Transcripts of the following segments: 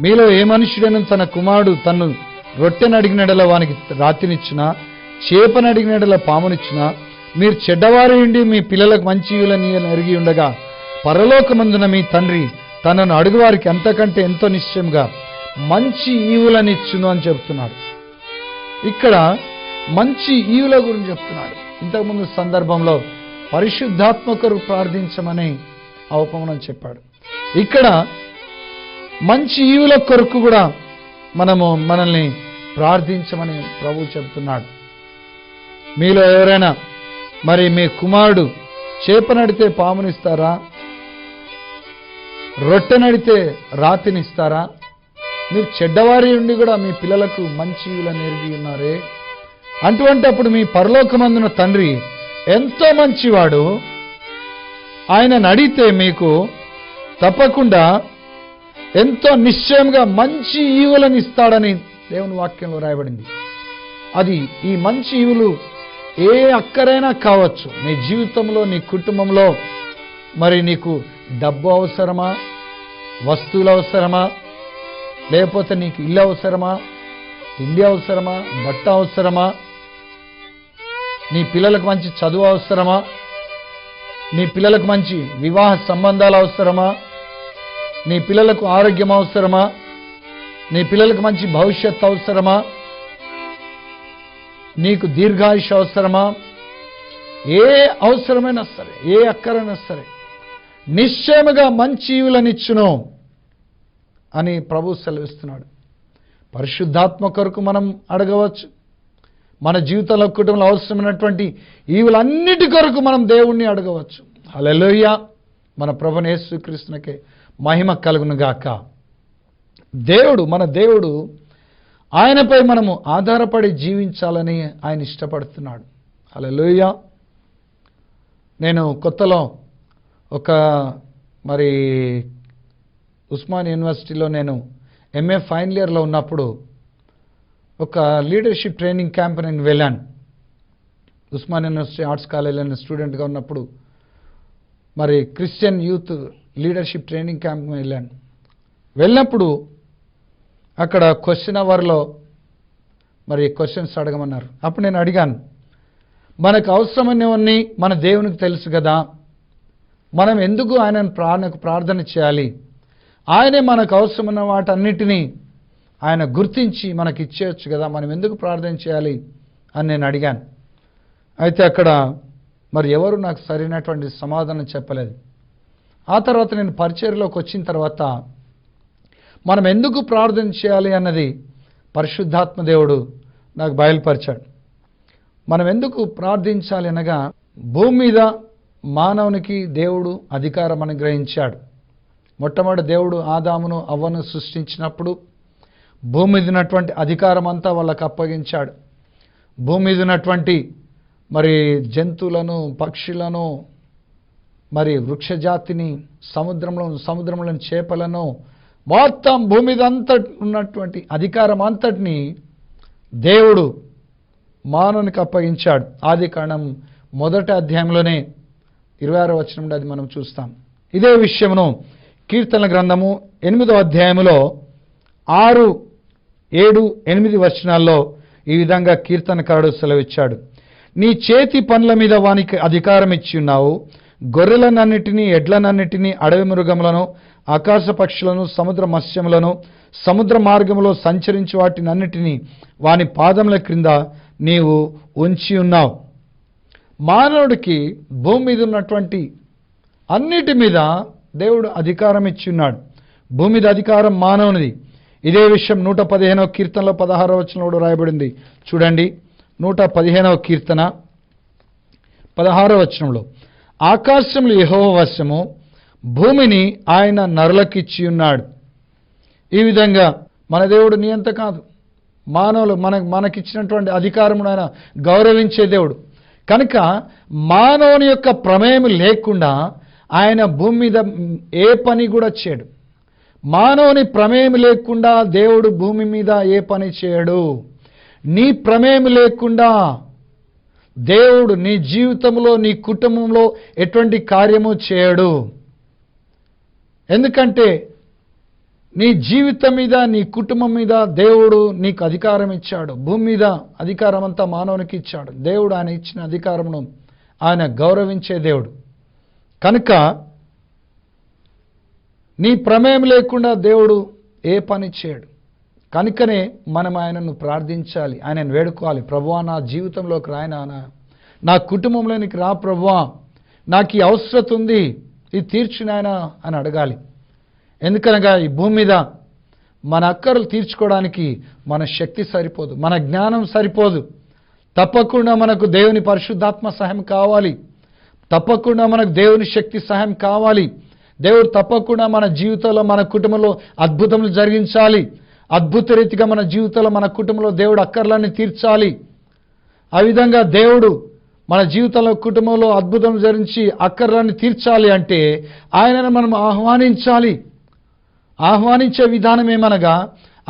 మీలో ఏ మనుష్యుడైనా తన కుమారుడు తన్ను రొట్టెనడిగినడల వానికి రాతినిచ్చునా, చేపనడిగినడల పామునిచ్చునా, మీరు చెడ్డవారి ఉండి మీ పిల్లలకు మంచి ఈవులని ఎరిగి ఉండగా పరలోకమందున మీ తండ్రి తనను అడుగువారికి అంతకంటే ఎంతో నిశ్చయంగా మంచి ఈవులనిచ్చును అని చెప్తున్నాడు. ఇక్కడ మంచి ఈవుల గురించి చెప్తున్నాడు. ఇంతకుముందు సందర్భంలో పరిశుద్ధాత్మ కొరకు ప్రార్థించమని ఆ ఉపమానం చెప్పాడు. ఇక్కడ మంచి ఈవుల కొరకు కూడా మనల్ని ప్రార్థించమని ప్రభువు చెప్తున్నాడు. మీలో ఎవరైనా మరి మీ కుమారుడు చేపనడితే పామునిస్తారా, రొట్టెనడితే రాతినిస్తారా? మీరు చెడ్డవారి ఉండి కూడా మీ పిల్లలకు మంచి ఈవులను ఎరిగి ఉన్నారే. అప్పుడు మీ పరలోకమందున తండ్రి ఎంతో మంచివాడు, ఆయన అడిగితే మీకు తప్పకుండా ఎంతో నిశ్చయంగా మంచి ఈవులను ఇస్తాడని దేవుని వాక్యంలో రాయబడింది. అది ఈ మంచి ఈవులు ఏ అక్కరైనా కావచ్చు. నీ జీవితంలో, నీ కుటుంబంలో మరి నీకు డబ్బు అవసరమా, వస్తువులు అవసరమా, లేకపోతే నీకు ఇల్లు అవసరమా, తిండి అవసరమా, బట్ట అవసరమా, నీ పిల్లలకు మంచి చదువు అవసరమా, నీ పిల్లలకు మంచి వివాహ సంబంధాలు అవసరమా, నీ పిల్లలకు ఆరోగ్యం అవసరమా, నీ పిల్లలకు మంచి భవిష్యత్తు అవసరమా, నీకు దీర్ఘాయుష్ అవసరమా, ఏ అవసరమైనా సరే, ఏ అక్కరైనా సరే నిశ్చయముగా మంచి ఈవులనిచ్చును అని ప్రభు సెలవిస్తున్నాడు. పరిశుద్ధాత్మ కొరకు మనం అడగవచ్చు. మన జీవితంలో, కుటుంబంలో అవసరమైనటువంటి ఈవులన్నిటి కొరకు మనం దేవుణ్ణి అడగవచ్చు. హల్లెలూయా. మన ప్రభువైన యేసుక్రీస్తునికే మహిమ కలుగును గాక. మన దేవుడు ఆయనపై మనము ఆధారపడి జీవించాలని ఆయన ఇష్టపడుతున్నాడు. హల్లెలూయా. నేను కొత్తలో మరి ఉస్మాన్ యూనివర్సిటీలో నేను ఎంఏ ఫైనల్ ఇయర్లో ఉన్నప్పుడు ఒక లీడర్షిప్ ట్రైనింగ్ క్యాంప్ నేను వెళ్ళాను. ఉస్మాన్ యూనివర్సిటీ ఆర్ట్స్ కాలేజీలో నేను స్టూడెంట్గా ఉన్నప్పుడు మరి Christian youth leadership training camp వెళ్ళినప్పుడు అక్కడ క్వశ్చన్ అవర్లో మరి క్వశ్చన్స్ అడగమన్నారు. అప్పుడు నేను అడిగాను, మనకు అవసరమైనవన్నీ మన దేవునికి తెలుసు కదా, మనం ఎందుకు ఆయనకు ప్రార్థన చేయాలి? ఆయనే మనకు అవసరమైన వాటన్నిటినీ ఆయన గుర్తించి మనకి ఇచ్చేయచ్చు కదా, మనం ఎందుకు ప్రార్థన చేయాలి అని నేను అడిగాను. అయితే అక్కడ మరి ఎవరు నాకు సరైనటువంటి సమాధానం చెప్పలేదు. ఆ తర్వాత నేను పరిచర్యలోకి వచ్చిన తర్వాత మనం ఎందుకు ప్రార్థన చేయాలి అన్నది పరిశుద్ధాత్మ దేవుడు నాకు బయలుపరిచాడు. మనం ఎందుకు ప్రార్థించాలి అనగా, భూమి మీద మానవునికి దేవుడు అధికారం అనుగ్రహించాడు. మొట్టమొదటి దేవుడు ఆదామును అవ్వను సృష్టించినప్పుడు భూమి మీద ఉన్నటువంటి అధికారం అంతా వాళ్ళకు అప్పగించాడు. భూమి మీద ఉన్నటువంటి మరి జంతువులను, పక్షులను, మరి వృక్షజాతిని, సముద్రంలోని చేపలను, మొత్తం భూమి మీద అంతా ఉన్నటువంటి అధికారం అంతటిని దేవుడు మానవునికి అప్పగించాడు. ఆదికాండం 1వ అధ్యాయంలోనే 26వ వచనం అది మనం చూస్తాం. ఇదే విషయమును కీర్తనల గ్రంథము 8వ అధ్యాయములో 6, 7, 8 వచనాల్లో ఈ విధంగా కీర్తనకారుడు సెలవిచ్చాడు. నీ చేతి పనుల మీద వానికి అధికారం ఇచ్చి ఉన్నావు. గొర్రెలనన్నిటినీ, ఎడ్లనన్నిటినీ, అడవి మృగములను, ఆకాశ పక్షులను, సముద్ర మత్స్యములను, సముద్ర మార్గములో సంచరించి వాటినన్నిటినీ వాని పాదముల క్రింద నీవు ఉంచి ఉన్నావు. మానవుడికి భూమి మీద ఉన్నటువంటి అన్నిటి మీద దేవుడు అధికారం ఇచ్చి ఉన్నాడు. భూమి మీద అధికారం మానవునిది. ఇదే విషయం 115వ కీర్తనలో 16వ వచనంలో రాయబడింది. చూడండి, 115వ కీర్తన 16వ వచనంలో, ఆకాశములు యెహోవా వశము, భూమిని ఆయన నరులకిచ్చి ఉన్నాడు. ఈ విధంగా మన దేవుడు నియంత కాదు, మానవులు మనకిచ్చినటువంటి అధికారమును ఆయన గౌరవించే దేవుడు. కనుక మానవుని యొక్క ప్రమేయం లేకుండా ఆయన భూమి మీద ఏ పని కూడా చేయడు. మానవుని ప్రమేయం లేకుండా దేవుడు భూమి మీద ఏ పని చేయడు. నీ ప్రమేయం లేకుండా దేవుడు నీ జీవితంలో, నీ కుటుంబంలో ఎటువంటి కార్యము చేయడు. ఎందుకంటే నీ జీవితం మీద, నీ కుటుంబం మీద దేవుడు నీకు అధికారం ఇచ్చాడు. భూమి మీద అధికారం అంతా మానవునికి ఇచ్చాడు. దేవుడు ఆయన ఇచ్చిన అధికారమును ఆయన గౌరవించే దేవుడు కనుక నీ ప్రమేయం లేకుండా దేవుడు ఏ పని చేయడు. కనుకనే మనం ఆయనను ప్రార్థించాలి, ఆయనను వేడుకోవాలి. ప్రభువా, నా జీవితంలోకి రాయనా, నా కుటుంబంలోనికి రా ప్రభువా, నాకు ఈ అవసరత ఉంది, ఇది తీర్చు నాయనా అని అడగాలి. ఎందుకనగా ఈ భూమి మీద మన అక్కర్లు తీర్చుకోవడానికి మన శక్తి సరిపోదు, మన జ్ఞానం సరిపోదు. తప్పకుండా మనకు దేవుని పరిశుద్ధాత్మ సహాయం కావాలి. తప్పకుండా మనకు దేవుని శక్తి సహాయం కావాలి. దేవుడు తప్పకుండా మన జీవితంలో, మన కుటుంబంలో అద్భుతములు జరిగించాలి. అద్భుత రీతిగా మన జీవితంలో, మన కుటుంబంలో దేవుడు అక్కర్లన్నీ తీర్చాలి. ఆ విధంగా దేవుడు మన జీవితంలో, కుటుంబంలో అద్భుతం జరిగించి అక్కర్లన్నీ తీర్చాలి అంటే ఆయనను మనం ఆహ్వానించాలి. ఆహ్వానించే విధానం ఏమనగా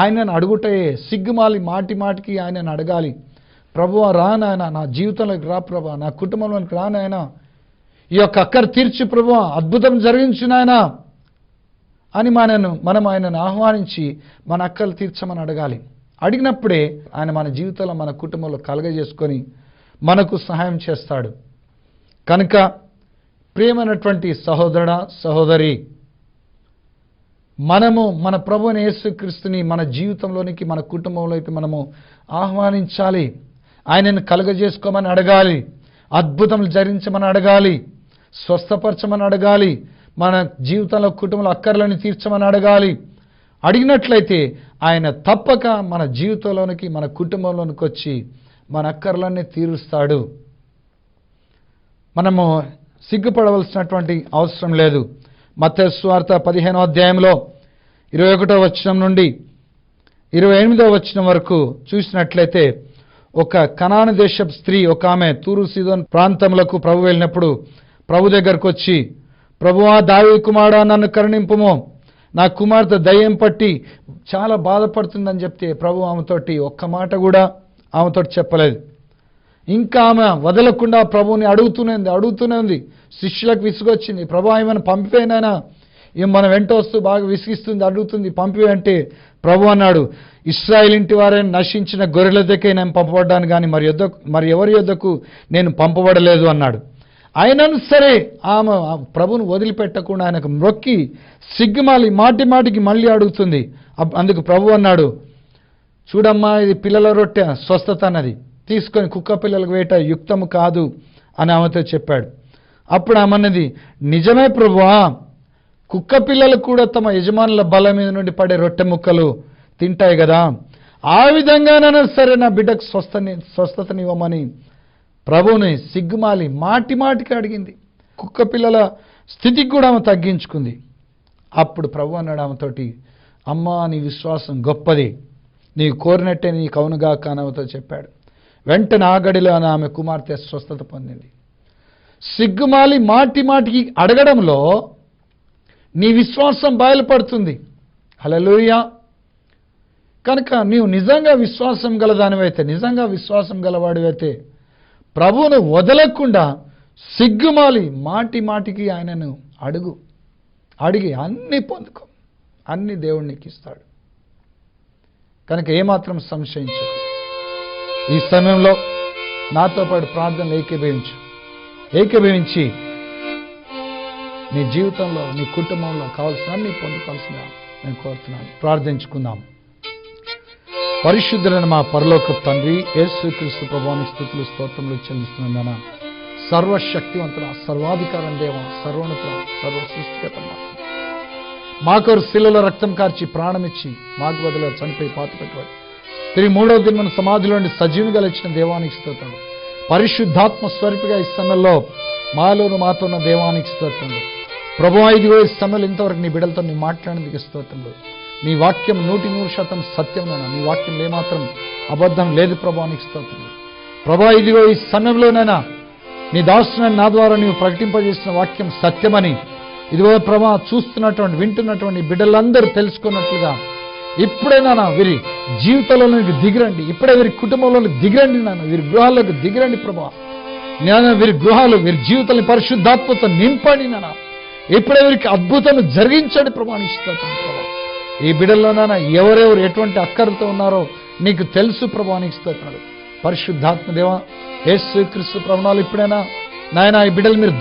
ఆయనను అడుగుటే, సిగ్గుమాలి మాటి మాటికి ఆయనను అడగాలి. ప్రభువా రా నాయనా, నా జీవితంలోకి రా ప్రభువా, నా కుటుంబంలోకి రా నాయనా, ఈ యొక్క అక్కర తీర్చి ప్రభువా, అద్భుతం జరిగించు నాయనా అని మనం ఆయనను ఆహ్వానించి మన అక్కలు తీర్చమని అడగాలి. అడిగినప్పుడే ఆయన మన జీవితంలో, మన కుటుంబంలో కలగజేసుకొని మనకు సహాయం చేస్తాడు. కనుక ప్రియమైనటువంటి సహోదరుడా, సహోదరి, మనము మన ప్రభువైన యేసుక్రీస్తుని మన జీవితంలోనికి, మన కుటుంబంలోకి మనము ఆహ్వానించాలి. ఆయనను కలుగజేసుకోమని అడగాలి, అద్భుతములు జరిగించమని అడగాలి, స్వస్థపరచమని అడగాలి, మన జీవితంలో, కుటుంబంలో అక్కర్లను తీర్చమని అడగాలి. అడిగినట్లయితే ఆయన తప్పక మన జీవితంలోనికి, మన కుటుంబంలోనికి వచ్చి మన అక్కర్లన్నీ తీరుస్తాడు. మనము సిగ్గుపడవలసినటువంటి అవసరం లేదు. మత్తయి సువార్త 15వ అధ్యాయంలో 21వ వచనం నుండి 28వ వచనం వరకు చూసినట్లయితే, ఒక కనాను దేశపు స్త్రీ, ఒక ఆమె తూరు సీదోను ప్రాంతములకు ప్రభు వెళ్ళినప్పుడు ప్రభు దగ్గరకు వచ్చి, ప్రభువా, దావీదు కుమారుడా, నన్ను కరుణింపుము, నా కుమార్తె దయ్యం పట్టి చాలా బాధపడుతుందని చెప్తే ప్రభు ఆమెతోటి ఒక్క మాట కూడా ఆమెతోటి చెప్పలేదు. ఇంకా ఆమె వదలకుండా ప్రభువుని అడుగుతూనే ఉంది. శిష్యులకు విసుగొచ్చింది, ప్రభు ఏమైనా పంపిపోయినానా, ఏం మన వెంట వస్తూ బాగా విసిగిస్తుంది, అడుగుతుంది, పంపివే అంటే ప్రభు అన్నాడు, ఇశ్రాయేలు ఇంటి వారైనా నశించిన గొర్రెల దగ్గరే నేను పంపబడ్డాను కానీ మరి ఎవరి యొద్దకు నేను పంపబడలేదు అన్నాడు. ఆయనను సరే ఆమె ప్రభువును వదిలిపెట్టకుండా ఆయనకు మొక్కి సిగ్గుమాలి మాటికి మళ్ళీ అడుగుతుంది. అందుకు ప్రభు అన్నాడు, చూడమ్మా, ఇది పిల్లల రొట్టె, స్వస్థత అన్నది తీసుకొని కుక్క పిల్లలకు వేట యుక్తము కాదు అని ఆమెతో చెప్పాడు. అప్పుడు ఆమె అన్నది, నిజమే ప్రభువా, కుక్క పిల్లలు కూడా తమ యజమానుల బల మీద నుండి పడే రొట్టె ముక్కలు తింటాయి కదా, ఆ విధంగానైనా సరే నా బిడ్డకు స్వస్థతనివ్వమని ప్రభువుని సిగ్గుమాలి మాటికి అడిగింది. కుక్క పిల్లల స్థితికి కూడా ఆమె తగ్గించుకుంది. అప్పుడు ప్రభు అన్నాడు ఆమెతోటి, అమ్మా, నీ విశ్వాసం గొప్పది, నీవు కోరినట్టే నీకు అవునుగా కానవతో చెప్పాడు. వెంటనే ఆ గడిలో ఆమె కుమార్తె స్వస్థత పొందింది. సిగ్గుమాలి మాటికి అడగడంలో నీ విశ్వాసం బయలుపడుతుంది. హల్లెలూయా. కనుక నీవు నిజంగా విశ్వాసం గలదానివైతే, నిజంగా విశ్వాసం గలవాడివైతే ప్రభువును వదలకుండా సిగ్గుమాలి మాటికి ఆయనను అడిగి అన్నీ పొందుకో, అన్ని దేవుడు నీకు ఇస్తాడు. కనుక ఏమాత్రం సంశయించకు. ఈ సమయంలో నాతో పాటు ప్రార్థనలు ఏకీభవించి నీ జీవితంలో, నీ కుటుంబంలో కావాల్సిన అన్ని పొందుకోవాల్సిన నేను కోరుతున్నాను. ప్రార్థించుకుందాం. పరిశుద్ధులైన మా పరలోక తండ్రి, యేసుక్రీస్తు ప్రభువానికి స్తుతులు స్తోత్రములు చెల్లిస్తున్నాను. సర్వశక్తివంతుల, సర్వాధికారం దేవ, సర్వోన్నత, సర్వ సృష్టికర్త, మా కొరకు శిలువలో రక్తం కార్చి ప్రాణమిచ్చి మాకు బదులుగా చనిపోయి పాతిపెట్టువాడు, తిరిగి 3వ దినమున సమాధిలో నుండి సజీవుగా ఇచ్చిన దేవానికి స్తోత్రములు. పరిశుద్ధాత్మ స్వరూపిగా ఈ సమయంలో మాలోను మాతో ఉన్న దేవానికి స్తోత్రములు. ప్రభువా, ఇదిగో ఈ సమయంలో ఇంతవరకు నీ బిడ్డలతో నీ మాట్లాడేందుకు స్తోత్రములు. నీ వాక్యం 100% సత్యం నాయనా, నీ వాక్యం ఏమాత్రం అబద్ధం లేదు ప్రభువానికి స్తోత్రములు. ప్రభువా, ఇదిగో ఈ సమయంలోనైనా నీ దాసుని నా ద్వారా నీవు ప్రకటింపజేసిన వాక్యం సత్యమని ఇదిగో ప్రభా చూస్తున్నటువంటి, వింటున్నటువంటి బిడ్డలందరూ తెలుసుకున్నట్లుగా ఇప్పుడైనా వీరి జీవితంలోనికి దిగిరండి, ఇప్పుడే వీరి కుటుంబంలోకి దిగిరండి నాన్న, వీరి గృహాల్లోకి దిగిరండి ప్రభా. నేను వీరి గృహాలు, వీరి జీవితాన్ని పరిశుద్ధాత్మతో నింపండి నాన్న, ఇప్పుడే వీరికి అద్భుతం జరిగించండి ప్రభా. స్తోత్రం ప్రభా. ఈ బిడ్డల్లోనైనా ఎవరెవరు ఎటువంటి అక్కరతో ఉన్నారో నీకు తెలుసు ప్రభా, నీకు స్తోత్రాలు. పరిశుద్ధాత్మ దేవా, యేసుక్రీస్తు ప్రభునాలు ఇప్పుడైనా నాయన ఈ బిడ్డలు మీరు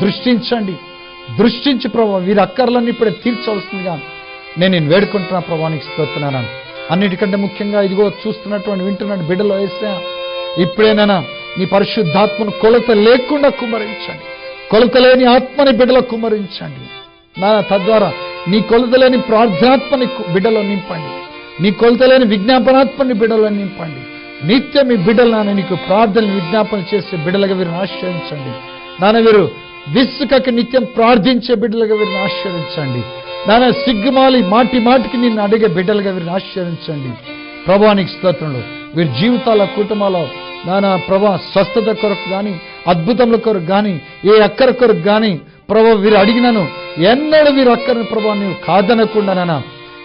దృష్టించి ప్రభా, వీరి అక్కర్లన్నీ ఇప్పుడే తీర్చవలసిందిగా నేను వేడుకుంటున్నా ప్రభా, నీకు స్తోత్రాలను. అన్నిటికంటే ముఖ్యంగా ఇదిగో చూస్తున్నటువంటి వింటున్నటువంటి బిడ్డలో యేసయ్యా, ఇప్పుడేనైనా నీ పరిశుద్ధాత్మను కొలత లేకుండా కుమ్మరించండి. కొలత లేని ఆత్మని బిడ్డలో కుమ్మరించండి నా, తద్వారా నీ కొలత లేని ప్రార్థనాత్మని బిడ్డలో నింపండి. నీ కొలత లేని విజ్ఞాపనాత్మని బిడ్డలో నింపండి. నిత్యం ఈ బిడ్డలు నాన్న నీకు ప్రార్థన విజ్ఞాపన చేసే బిడ్డలుగా వీరిని ఆశ్రయించండి నాన్న. వీరు విసుకకి నిత్యం ప్రార్థించే బిడ్డలుగా వీరిని ఆశ్రయించండి నాన్న. సిగ్గుమాలి మాటికి నిన్ను అడిగే బిడ్డలుగా వీరిని ఆశ్రయించండి ప్రభా, నీకు స్తోత్రములు. వీరి జీవితాల కుటుంబాల నాన్న ప్రభా, స్వస్థత కొరకు కానీ, అద్భుతముల కొరకు కానీ, ఏ అక్కర కొరకు కానీ ప్రభా వీరు అడిగినను ఎన్నడూ వీరి అక్కరను ప్రభా నీవు కాదనకుండా నాన్న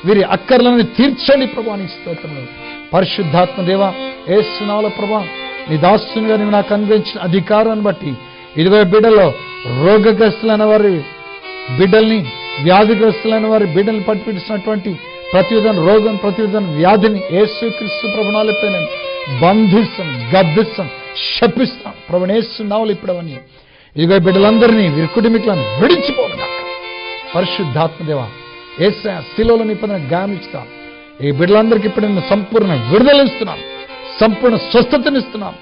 వీరి అక్కర్లను తీర్చండి ప్రభా, నీకు స్తోత్రములు. పరిశుద్ధాత్మ దేవా, యేసు నామములో ప్రభా నీ దాసునిగా నీవు నాకు అనుగ్రహించిన అధికారాన్ని బట్టి ఇదిగో బిడ్డలో రోగగ్రస్తులైన వారి బిడ్డల్ని, వ్యాధిగ్రస్తులైన వారి బిడ్డల్ని పట్టిపిస్తున్నటువంటి ప్రతి విధమైన రోగం, ప్రతి విధమైన వ్యాధిని యేసుక్రీస్తు ప్రభునాలపై నేను బంధిస్తాం, గద్దిస్తాం, శపిస్తాం ప్రభు యేసు నామములో ఇప్పుడవన్నీ ఇదిగో బిడ్డలందరినీ వీరి కుటుంబీకులను విడిచిపోవుగాక. పరిశుద్ధాత్మ దేవా, యేసయ్య శిలువలో నీ పైన గాయమిస్తాం. ఈ బిడ్డలందరికీ ఇప్పుడు నేను సంపూర్ణ విడుదలిస్తున్నాను, సంపూర్ణ స్వస్థతనిస్తున్నాను.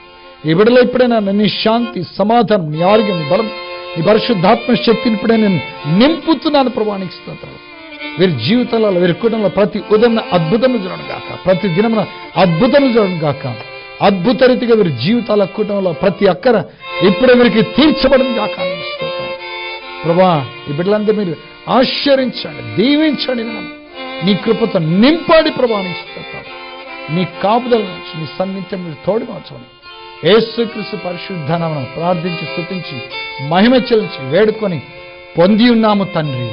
ఈ బిడ్డలో ఇప్పుడైనా నీ శాంతి, సమాధానం, నీ ఆరోగ్యం, నీ బలం, నీ పరిశుద్ధాత్మ శక్తిని ఇప్పుడే నేను నింపుతున్నాను ప్రభా, నీకు స్తోత్రాలు. వీరి జీవితంలో, వీరి కుటుంబంలో ప్రతి ఉదయం అద్భుతము జరగను గాక, ప్రతి దినమున అద్భుతము జరగను గాక. అద్భుత రీతిగా వీరి జీవితాల కుటుంబంలో ప్రతి అక్కర ఇప్పుడే వీరికి తీర్చబడను గాక. నీకు స్తోత్రాలు ప్రభా. ఈ బిడ్డలందరూ మీరు ఆశ్చర్యించండి, దీవించండి, నీ కృపతో నింపాడి ప్రభా, నీకు స్తోత్రాలు. నీ కాపుదల నుంచి నీ సన్నిధ్యం మీరు తోడుగా ఉంచండి. యేసుక్రీస్తు పరిశుద్ధ నామమున ప్రార్థించి స్తుతించి మహిమ చెల్లించి వేడుకొని పొంది ఉన్నాము తండ్రి.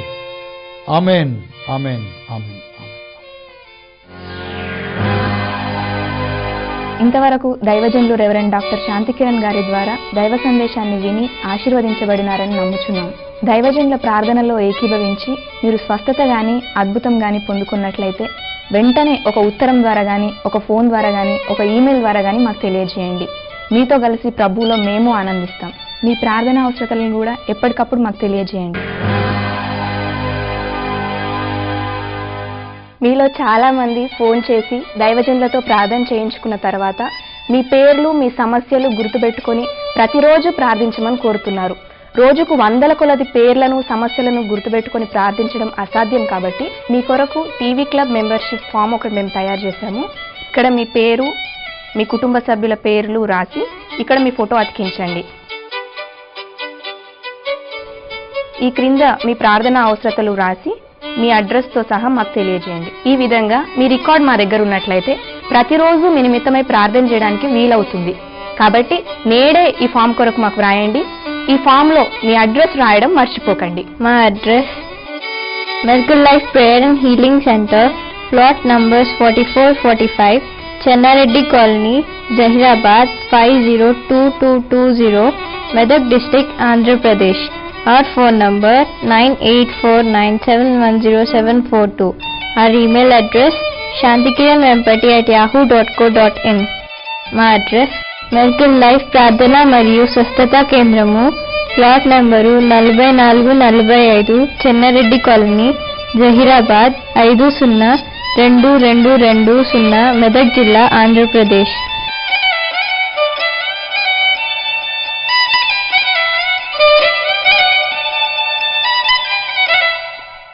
ఆమేన్, ఆమేన్, ఆమేన్, ఆమేన్. ఇంతవరకు దైవజనులు రెవరెండ్ డాక్టర్ శాంతికిరణ్ గారి ద్వారా దైవ సందేశాన్ని విని ఆశీర్వదించబడినారని నమ్ముచున్నాం. దైవజనుల ప్రార్థనలో ఏకీభవించి మీరు స్వస్థత గాని, అద్భుతం గాని పొందుకున్నట్లయితే వెంటనే ఒక ఉత్తరం ద్వారా గాని, ఒక ఫోన్ ద్వారా గాని, ఒక ఈమెయిల్ ద్వారా గాని మాకు తెలియజేయండి. మీతో కలిసి ప్రభువులో మేము ఆనందిస్తాం. మీ ప్రార్థన అవసరతలను కూడా ఎప్పటికప్పుడు మాకు తెలియజేయండి. మీలో చాలా మంది ఫోన్ చేసి దైవజనులతో ప్రార్థన చేయించుకున్న తర్వాత మీ పేర్లు, మీ సమస్యలు గుర్తుపెట్టుకొని ప్రతిరోజు ప్రార్థించమని కోరుతున్నారు. రోజుకు 100 కొలది పేర్లను, సమస్యలను గుర్తుపెట్టుకొని ప్రార్థించడం అసాధ్యం. కాబట్టి మీ కొరకు టీవీ క్లబ్ మెంబర్షిప్ ఫామ్ ఒకటి మేము తయారు చేశాము. ఇక్కడ మీ పేరు, మీ కుటుంబ సభ్యుల పేర్లు రాసి ఇక్కడ మీ ఫోటో అతికించండి. ఈ క్రింద మీ ప్రార్థన అవసరతలు రాసి మీ అడ్రస్తో సహా మాకు తెలియజేయండి. ఈ విధంగా మీ రికార్డ్ మా దగ్గర ఉన్నట్లయితే ప్రతిరోజు మీ నిమిత్తమై ప్రార్థన చేయడానికి వీలవుతుంది. కాబట్టి నేడే ఈ ఫామ్ కొరకు మాకు రాయండి. ఈ ఫామ్ లో మీ అడ్రస్ రాయడం మర్చిపోకండి. మా address మెర్కుల్ life prayer and healing centre, plot numbers 44-45, Chennareddy colony, Zaheerabad 502220, Medak district, Andhra Pradesh. Our phone number 9849710742. Our email address shantikiranvempati@yahoo.co.in. మా అడ్రస్ మెర్కుల్ లైఫ్ ప్రార్థన మరియు స్వస్థత కేంద్రము, plot number 4445, Chennareddy colony, Zaheerabad 502220, Medak జిల్లా, ఆంధ్రప్రదేశ్.